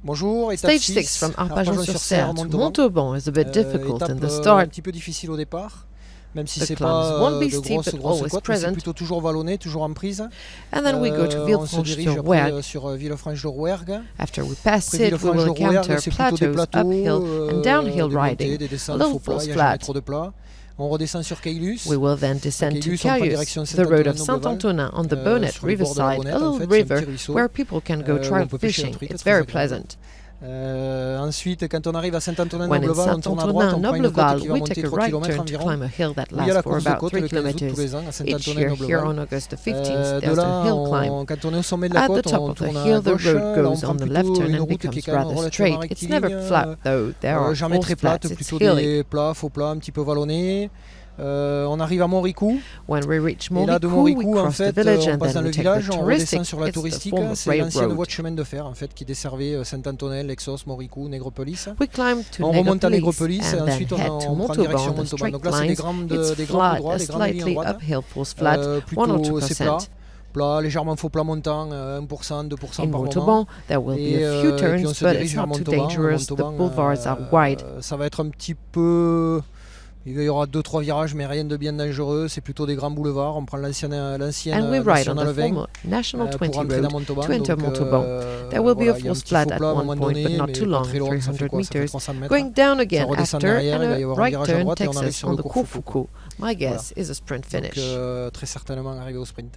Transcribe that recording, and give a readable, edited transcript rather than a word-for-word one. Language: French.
Bonjour, étape Stage 6 from Arpajon-sur-Cère Arpajon-sur-Cère to Montauban is a bit difficult in the start. Un petit peu difficile au départ, même si The c'est climbs pas won't be de steep but grosses always côtes, mais c'est present. plutôt toujours vallonné, toujours en prise. And then we go to On se dirige après Villefranche-sur-Rouergue. sur Villefranche-de-Rouergue. After we pass Après it, we will Villefranche-de-Rouergue, encounter c'est plutôt des plateaus, plateaux, uphill and downhill des montées, riding, des a descentes little faux plats, false il n'y a jamais flat. trop de plats. On redescend sur Caylus. We will then descend to Caylus, on prend Caius, direction the road of Saint-Antonin-Nobleval, Saint-Antonin on the Bonnet sur les bords de la riverside, Bonnette, a en little fait, c'est un river petit ruisseau, where people can go où on trout peut pêcher la fishing. truite, It's très very agréable. pleasant. Ensuite, quand on arrive à When in Saint-Antonin-Nobleval, on tourne à droite, on prend une côte Saint-Antonin-Nobleval, qui va we monter take a 3 right km turn to environ. climb a hill that Il y a la lasts for course de about côte 3 le 15 août tous kilometers. les ans à Each year here Saint-Antonin-Nobleval. on August the 15th, De there's là, a hill climb. quand on est au sommet de la At the côte, top on of the tourne à hill, the gauche. road Là, on goes prend on the plutôt left turn une and route qui est becomes quand même rather relativement straight. It's never rectiligne. flat though, there are Jamais false très flats, plate, it's plutôt hilly. des plats, faux plats, un petit peu vallonnés. On arrive à Montricou. When we reach Et là, de Montricou, we Montricou, en cross the fait, village on and passe dans then le we take village, the on touristic, redescend sur la it's the touristique. form of C'est l'ancienne railroad. voie de chemin de fer, en fait, qui desservait Saint-Antonin, Lexos, Montricou, Nègrepelisse. We climb to On remonte à Nègrepelisse Nègrepelisse et and then ensuite head on to prend Montauban direction on the Montauban. straight Donc là, c'est des lines. grands It's coups flat, droits, a des grandes lignes slightly droites. uphill false flat, 1 or Plutôt, c'est plat. 2%. Plat, légèrement faux plat montant, 1%, 2% In par moment. Montauban, there will be Et, a few et puis turns, on se but dirige it's vers not too Montauban. dangerous. The Montauban, boulevards are wide. ça va être un petit peu... Il y aura 2-3 virages, mais rien de bien dangereux. C'est plutôt des grands boulevards. On prend l'ancienne And we ride on National the 20 former National 20 pour entrer dans road Montauban. to enter Donc, Montauban. There will be a voilà, il y a un false petit flat faux at plat à un one moment point, donné, but not mais too pas long, très long. Ça fait 300 quoi? Ça fait meters. 300 mètres. Going down Ça again redescend after, derrière, and il va y a avoir un right virage à turn droite et on takes arrive us sur on le the cours Foucault. Cours Foucault. My guess is a sprint Donc, finish. très certainement arrivé au sprint.